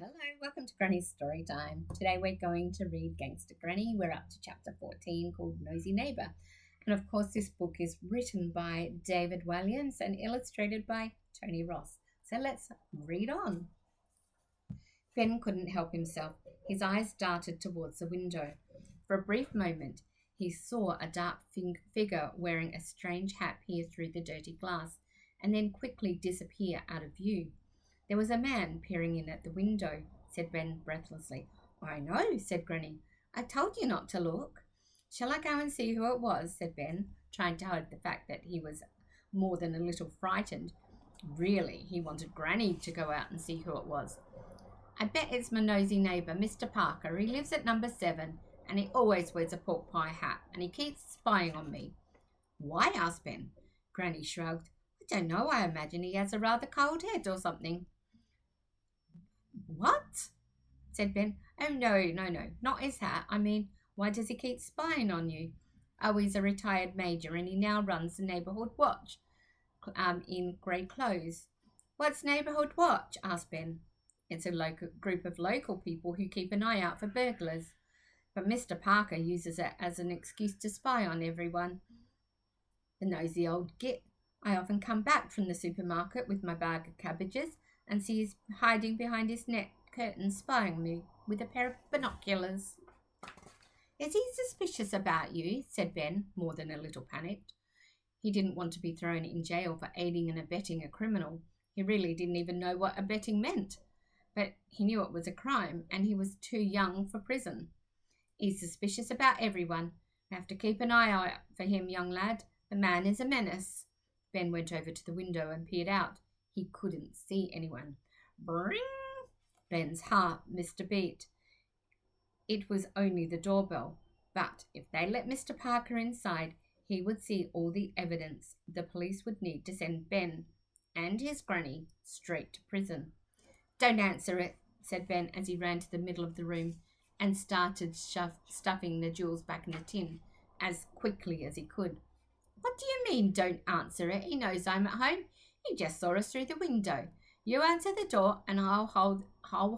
Hello, welcome to Granny's Story Time. Today we're going to read Gangsta Granny. We're up to chapter 14 called Nosy Neighbour. And of course, this book is written by David Walliams and illustrated by Tony Ross. So let's read on. Ben couldn't help himself. His eyes darted towards the window. For a brief moment, he saw a dark figure wearing a strange hat peer through the dirty glass and then quickly disappear out of view. There was a man peering in at the window, said Ben breathlessly. I know, said Granny. I told you not to look. Shall I go and see who it was? Said Ben, trying to hide the fact that he was more than a little frightened. Really, he wanted Granny to go out and see who it was. I bet it's my nosy neighbour, Mr. Parker. He lives at number 7, and he always wears a pork pie hat, and he keeps spying on me. Why? Asked Ben. Granny shrugged. I don't know. I imagine he has a rather cold head or something. What? Said Ben. Oh, no, not his hat. I mean, why does he keep spying on you? Oh, he's a retired major and he now runs the neighbourhood watch in grey clothes. What's neighbourhood watch? Asked Ben. It's a group of local people who keep an eye out for burglars. But Mr. Parker uses it as an excuse to spy on everyone. The nosy old git. I often come back from the supermarket with my bag of cabbages and see he's hiding behind his net curtain spying me with a pair of binoculars. Is he suspicious about you? Said Ben, more than a little panicked. He didn't want to be thrown in jail for aiding and abetting a criminal. He really didn't even know what abetting meant. But he knew it was a crime, and he was too young for prison. He's suspicious about everyone. I have to keep an eye out for him, young lad. The man is a menace. Ben went over to the window and peered out. He couldn't see anyone. Bring! Ben's heart missed a beat. It was only the doorbell, but if they let Mr. Parker inside, he would see all the evidence the police would need to send Ben and his granny straight to prison. Don't answer it, said Ben as he ran to the middle of the room and started stuffing the jewels back in the tin as quickly as he could. What do you mean, don't answer it? He knows I'm at home. He just saw us through the window. You answer the door and I'll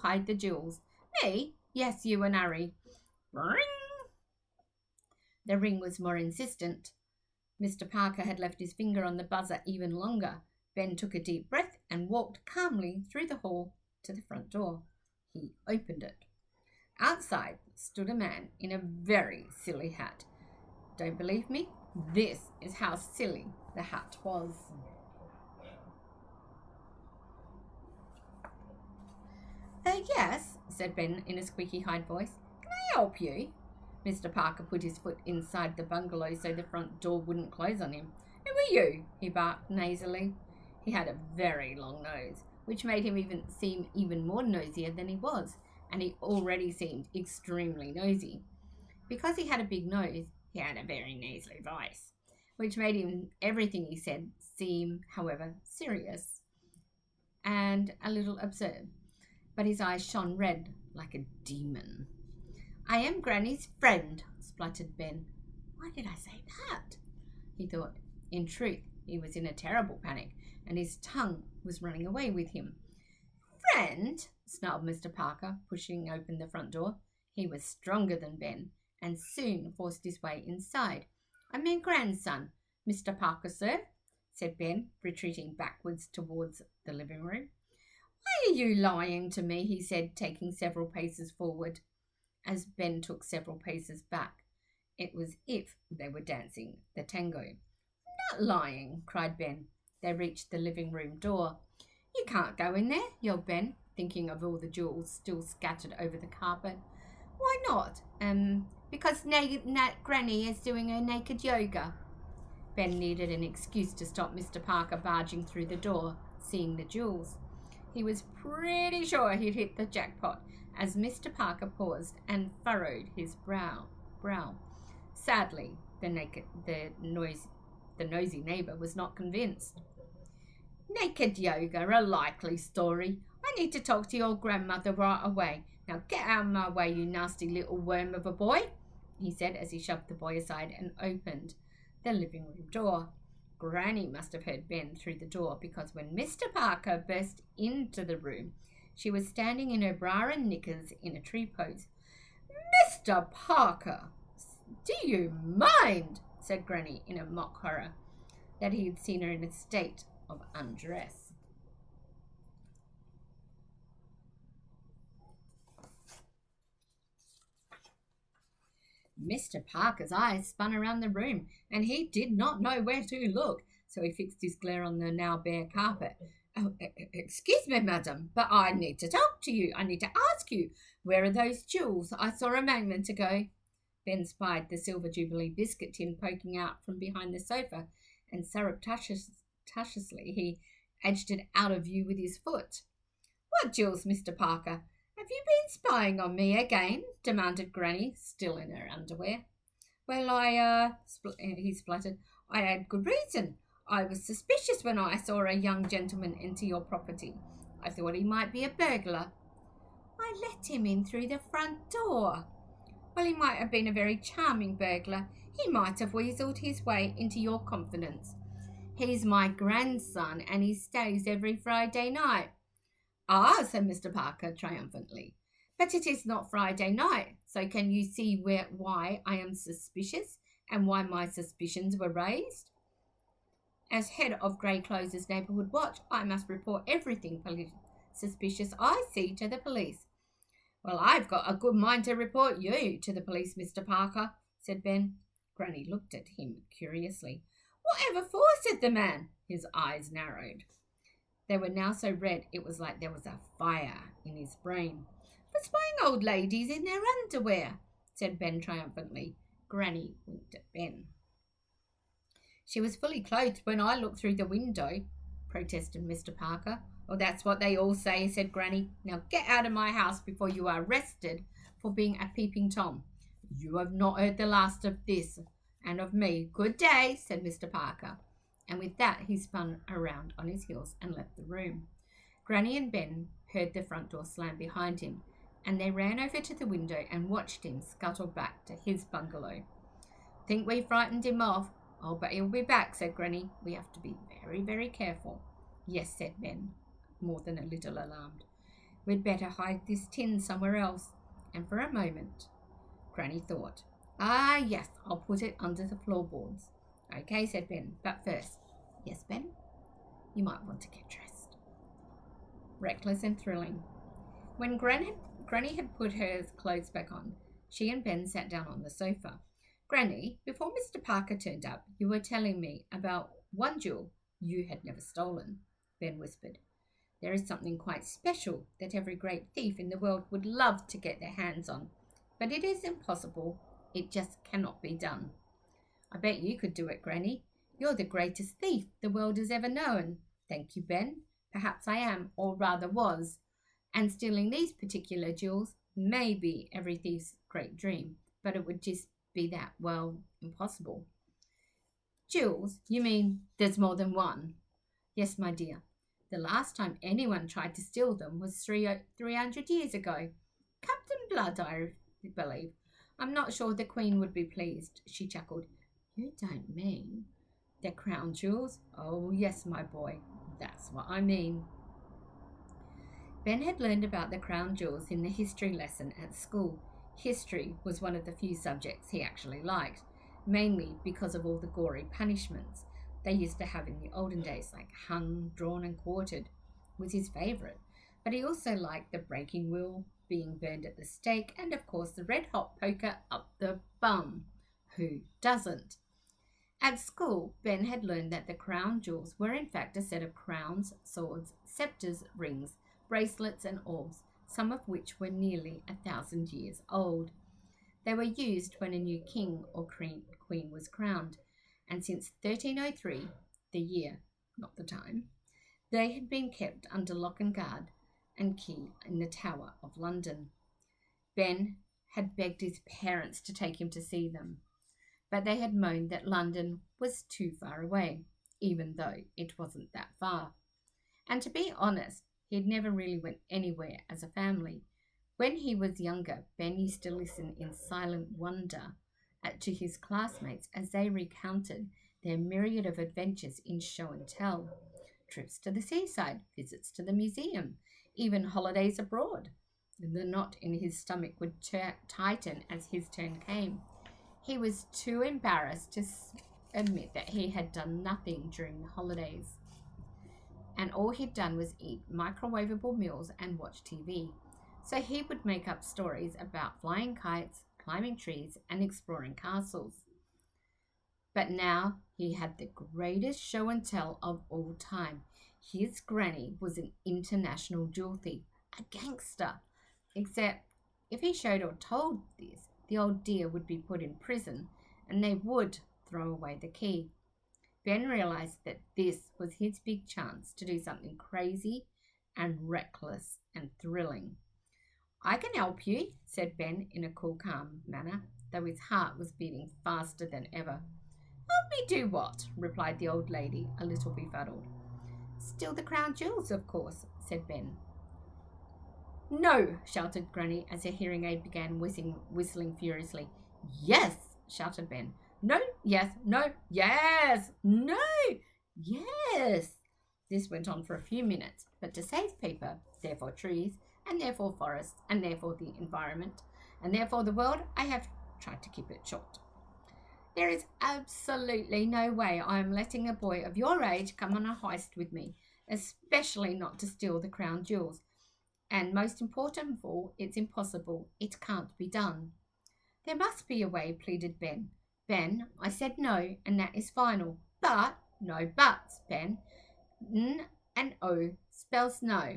hide the jewels. Me? Yes, you and Harry. Ring! The ring was more insistent. Mr. Parker had left his finger on the buzzer even longer. Ben took a deep breath and walked calmly through the hall to the front door. He opened it. Outside stood a man in a very silly hat. Don't believe me? This is how silly the hat was. Yes, said Ben in a squeaky high voice. Can I help you? Mr. Parker put his foot inside the bungalow so the front door wouldn't close on him. Who are you? He barked nasally. He had a very long nose, which made him seem even more nosier than he was, and he already seemed extremely nosy. Because he had a big nose, he had a very nasally voice, which made everything he said seem, however, serious and a little absurd. But his eyes shone red like a demon. I am Granny's friend, spluttered Ben. Why did I say that? He thought. In truth, he was in a terrible panic, and his tongue was running away with him. Friend? Snarled Mr. Parker, pushing open the front door. He was stronger than Ben, and soon forced his way inside. I mean grandson, Mr. Parker, sir, said Ben, retreating backwards towards the living room. Why are you lying to me? He said, taking several paces forward. As Ben took several paces back, it was if they were dancing the tango. Not lying, cried Ben. They reached the living room door. You can't go in there, yelled Ben, thinking of all the jewels still scattered over the carpet. Why not? Because Granny is doing her naked yoga. Ben needed an excuse to stop Mr. Parker barging through the door, seeing the jewels. He was pretty sure he'd hit the jackpot as Mr. Parker paused and furrowed his brow. Sadly, the nosy neighbour was not convinced. Naked yoga, a likely story. I need to talk to your grandmother right away. Now get out of my way, you nasty little worm of a boy, he said as he shoved the boy aside and opened the living room door. Granny must have heard Ben through the door, because when Mr. Parker burst into the room, She was standing in her bra and knickers in a tree pose. "Mr. Parker, do you mind?" said Granny in a mock horror that he had seen her in a state of undress. Mr. Parker's eyes spun around the room, and he did not know where to look, so he fixed his glare on the now bare carpet. "Oh, excuse me, madam, but I need to talk to you. I need to ask you, where are those jewels I saw a moment ago?" Ben spied the silver Jubilee biscuit tin poking out from behind the sofa, and surreptitiously he edged it out of view with his foot. "What jewels, Mr. Parker? Have you been spying on me again?" demanded Granny, still in her underwear. "Well, he spluttered, "I had good reason. I was suspicious when I saw a young gentleman enter your property. I thought he might be a burglar. I let him in through the front door. Well, he might have been a very charming burglar. He might have weaseled his way into your confidence. He's my grandson, and he stays every Friday night." "Ah," said Mr. Parker triumphantly, "but it is not Friday night, so can you see why I am suspicious and why my suspicions were raised? As head of Grey Closes Neighbourhood Watch, I must report everything suspicious I see to the police." "Well, I've got a good mind to report you to the police, Mr. Parker," said Ben. Granny looked at him curiously. "Whatever for?" said the man. His eyes narrowed. They were now so red it was like there was a fire in his brain. "For spying old ladies in their underwear," said Ben triumphantly. Granny winked at Ben. "She was fully clothed when I looked through the window," protested Mr. Parker. "Oh, that's what they all say," said Granny. "Now get out of my house before you are arrested for being a peeping Tom. You have not heard the last of this and of me. Good day," said Mr. Parker. And with that he spun around on his heels and left the room. Granny and Ben heard the front door slam behind him, and they ran over to the window and watched him scuttle back to his bungalow. "Think we frightened him off? Oh, but he'll be back," said Granny. "We have to be very, very careful." "Yes," said Ben, more than a little alarmed. "We'd better hide this tin somewhere else." And for a moment Granny thought, "Ah, yes, I'll put it under the floorboards." "Okay," said Ben, "but first—" "Yes, Ben?" "You might want to get dressed." Reckless and thrilling. When Granny had put her clothes back on, she and Ben sat down on the sofa. "Granny, before Mr. Parker turned up, you were telling me about one jewel you had never stolen," Ben whispered. "There is something quite special that every great thief in the world would love to get their hands on, but it is impossible. It just cannot be done." "I bet you could do it, Granny. You're the greatest thief the world has ever known." "Thank you, Ben. Perhaps I am, or rather was. And stealing these particular jewels may be every thief's great dream, but it would just be that, well, impossible." "Jewels? You mean there's more than one?" "Yes, my dear. The last time anyone tried to steal them was 300 years ago. Captain Blood, I believe. I'm not sure the Queen would be pleased." She chuckled. "You don't mean the crown jewels?" "Oh, yes, my boy, that's what I mean." Ben had learned about the crown jewels in the history lesson at school. History was one of the few subjects he actually liked, mainly because of all the gory punishments they used to have in the olden days, like hung, drawn, and quartered was his favourite. But he also liked the breaking wheel, being burned at the stake, and of course the red-hot poker up the bum. Who doesn't? At school, Ben had learned that the crown jewels were in fact a set of crowns, swords, sceptres, rings, bracelets, and orbs, some of which were nearly 1,000 years old. They were used when a new king or queen was crowned, and since 1303, the year, not the time, they had been kept under lock and guard and key in the Tower of London. Ben had begged his parents to take him to see them, but they had moaned that London was too far away, even though it wasn't that far. And to be honest, he'd never really went anywhere as a family. When he was younger, Ben used to listen in silent wonder to his classmates as they recounted their myriad of adventures in show and tell. Trips to the seaside, visits to the museum, even holidays abroad. The knot in his stomach would tighten as his turn came. He was too embarrassed to admit that he had done nothing during the holidays, and all he'd done was eat microwavable meals and watch TV. So he would make up stories about flying kites, climbing trees, and exploring castles. But now he had the greatest show and tell of all time. His granny was an international jewel thief, a gangster. Except if he showed or told this, the old dear would be put in prison and they would throw away the key. Ben realized that this was his big chance to do something crazy and reckless and thrilling. I can help you, said Ben in a cool, calm manner, though his heart was beating faster than ever. Help me do what? Replied the old lady, a little befuddled. Steal the crown jewels, of course, said Ben. No, shouted Granny as her hearing aid began whistling furiously. Yes, shouted Ben. No, yes, no, yes, no, yes. This went on for a few minutes, but to save paper, therefore trees, and therefore forests, and therefore the environment, and therefore the world, I have tried to keep it short. There is absolutely no way I am letting a boy of your age come on a heist with me, especially not to steal the crown jewels. And most important of all, it's impossible. It can't be done. There must be a way, pleaded Ben. Ben, I said no, and that is final. But, no buts, Ben. N and O spells no.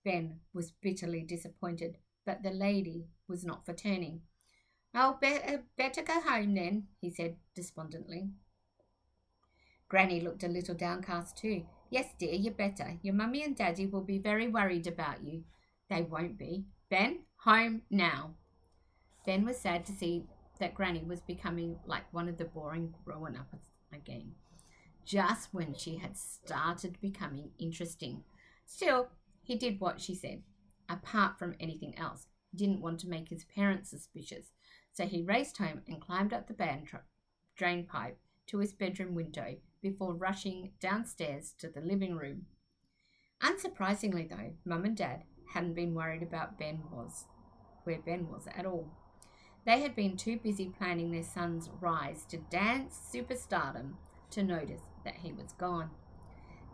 Ben was bitterly disappointed, but the lady was not for turning. I'll better go home then, he said despondently. Granny looked a little downcast too. Yes, dear, you better. Your mummy and daddy will be very worried about you. They won't be. Ben, home now. Ben was sad to see that Granny was becoming like one of the boring grown-ups again, just when she had started becoming interesting. Still, he did what she said. Apart from anything else, he didn't want to make his parents suspicious, so he raced home and climbed up the drain pipe to his bedroom window before rushing downstairs to the living room. Unsurprisingly, though, Mum and Dad hadn't been worried about where Ben was at all. They had been too busy planning their son's rise to dance superstardom to notice that he was gone.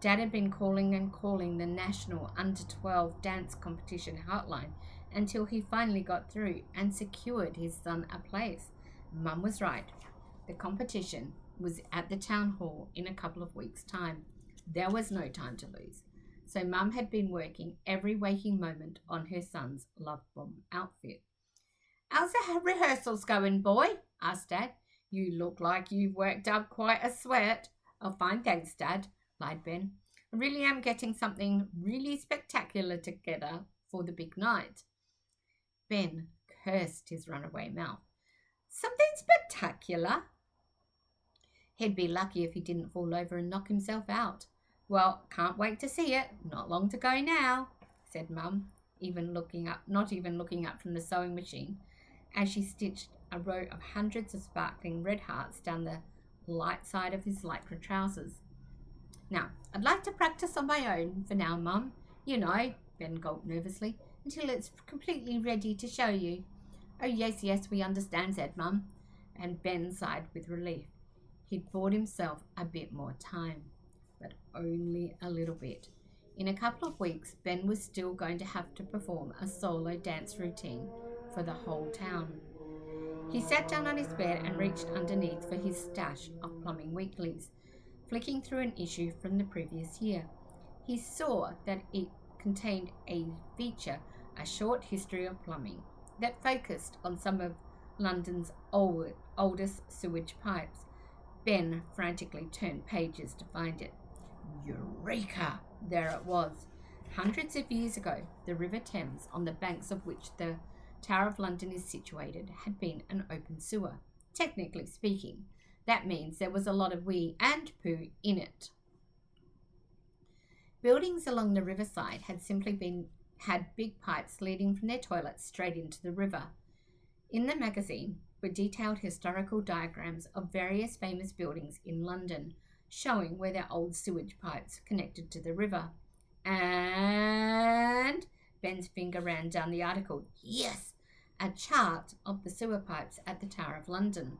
Dad had been calling and calling the national under-12 dance competition hotline until he finally got through and secured his son a place. Mum was right. The competition was at the town hall in a couple of weeks' time. There was no time to lose. So Mum had been working every waking moment on her son's love bomb outfit. How's the rehearsals going, boy? Asked Dad. You look like you've worked up quite a sweat. Oh, fine, thanks, Dad, lied Ben. I really am getting something really spectacular together for the big night. Ben cursed his runaway mouth. Something spectacular? He'd be lucky if he didn't fall over and knock himself out. Well, can't wait to see it. Not long to go now, said Mum, not even looking up from the sewing machine, as she stitched a row of hundreds of sparkling red hearts down the light side of his lycra trousers. Now, I'd like to practice on my own for now, Mum. You know, Ben gulped nervously, until it's completely ready to show you. Oh, yes, we understand, said Mum, and Ben sighed with relief. He'd bought himself a bit more time, but only a little bit. In a couple of weeks, Ben was still going to have to perform a solo dance routine for the whole town. He sat down on his bed and reached underneath for his stash of plumbing weeklies, flicking through an issue from the previous year. He saw that it contained a feature, a short history of plumbing, that focused on some of London's oldest sewage pipes. Ben frantically turned pages to find it. Eureka! There it was. Hundreds of years ago, the River Thames, on the banks of which the Tower of London is situated, had been an open sewer. Technically speaking, that means there was a lot of wee and poo in it. Buildings along the riverside had big pipes leading from their toilets straight into the river. In the magazine were detailed historical diagrams of various famous buildings in London, showing where their old sewage pipes connected to the river. And Ben's finger ran down the article. Yes, a chart of the sewer pipes at the Tower of London.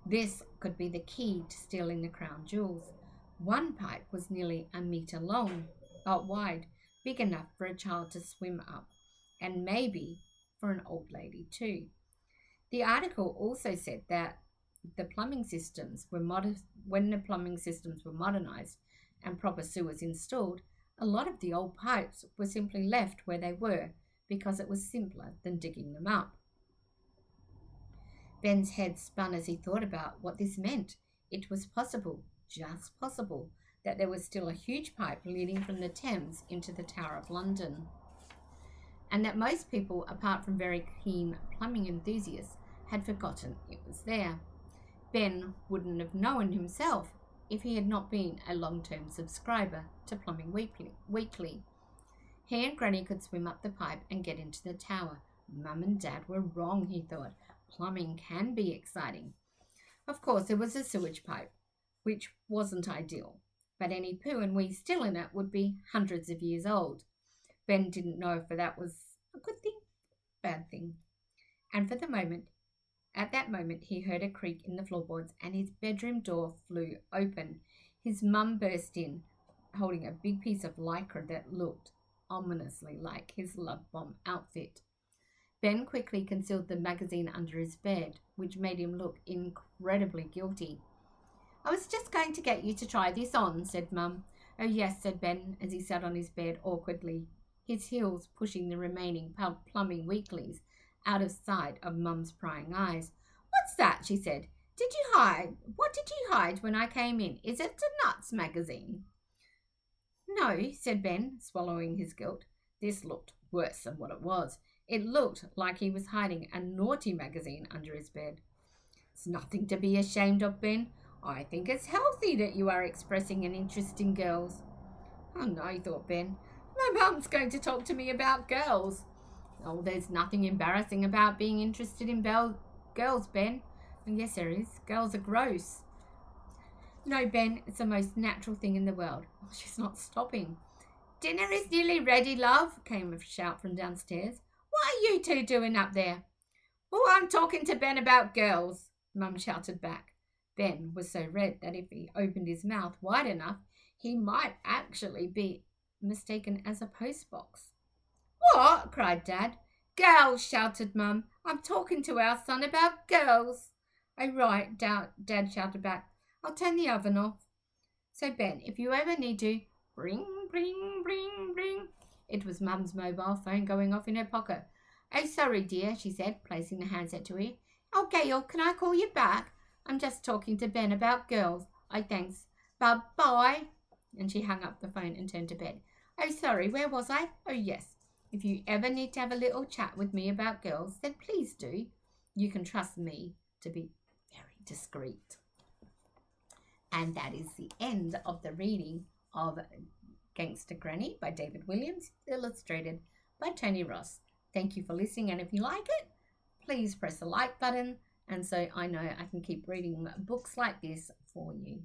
This could be the key to stealing the crown jewels. One pipe was nearly a metre long, but wide, big enough for a child to swim up, and maybe for an old lady too. The article also said that when the plumbing systems were modernised and proper sewers installed, a lot of the old pipes were simply left where they were because it was simpler than digging them up. Ben's head spun as he thought about what this meant. It was possible, just possible, that there was still a huge pipe leading from the Thames into the Tower of London, and that most people, apart from very keen plumbing enthusiasts, had forgotten it was there. Ben wouldn't have known himself if he had not been a long-term subscriber to Plumbing Weekly. He and Granny could swim up the pipe and get into the tower. Mum and Dad were wrong, he thought. Plumbing can be exciting. Of course, there was a sewage pipe, which wasn't ideal, but any poo and wee still in it would be hundreds of years old. Ben didn't know if that was a good thing, bad thing. And at that moment, he heard a creak in the floorboards and his bedroom door flew open. His mum burst in, holding a big piece of lycra that looked ominously like his love bomb outfit. Ben quickly concealed the magazine under his bed, which made him look incredibly guilty. I was just going to get you to try this on, said Mum. Oh, yes, said Ben, as he sat on his bed awkwardly, his heels pushing the remaining Plumbing Weeklies out of sight of Mum's prying eyes. What's that? She said. What did you hide when I came in? Is it the Nuts magazine? No, said Ben, swallowing his guilt. This looked worse than what it was. It looked like he was hiding a naughty magazine under his bed. It's nothing to be ashamed of, Ben. I think it's healthy that you are expressing an interest in girls. Oh no, thought Ben. My mum's going to talk to me about girls. Oh, there's nothing embarrassing about being interested in girls, Ben. And yes, there is. Girls are gross. No, Ben, it's the most natural thing in the world. Oh, she's not stopping. Dinner is nearly ready, love, came a shout from downstairs. What are you two doing up there? Oh, I'm talking to Ben about girls, Mum shouted back. Ben was so red that if he opened his mouth wide enough, he might actually be mistaken as a postbox. What? Cried Dad. Girls, shouted Mum. I'm talking to our son about girls. Oh, right, Dad shouted back. I'll turn the oven off. So, Ben, if you ever need to, bring, bring, bring, bring. It was Mum's mobile phone going off in her pocket. Oh, sorry, dear, she said, placing the handset to her. Oh, Gail, can I call you back? I'm just talking to Ben about girls. Oh, thanks. Bye-bye. And she hung up the phone and turned to bed. Oh, sorry, where was I? Oh, yes. If you ever need to have a little chat with me about girls, then please do. You can trust me to be very discreet. And that is the end of the reading of Gangsta Granny by David Walliams, illustrated by Tony Ross. Thank you for listening, and if you like it, please press the like button, and so I know I can keep reading books like this for you.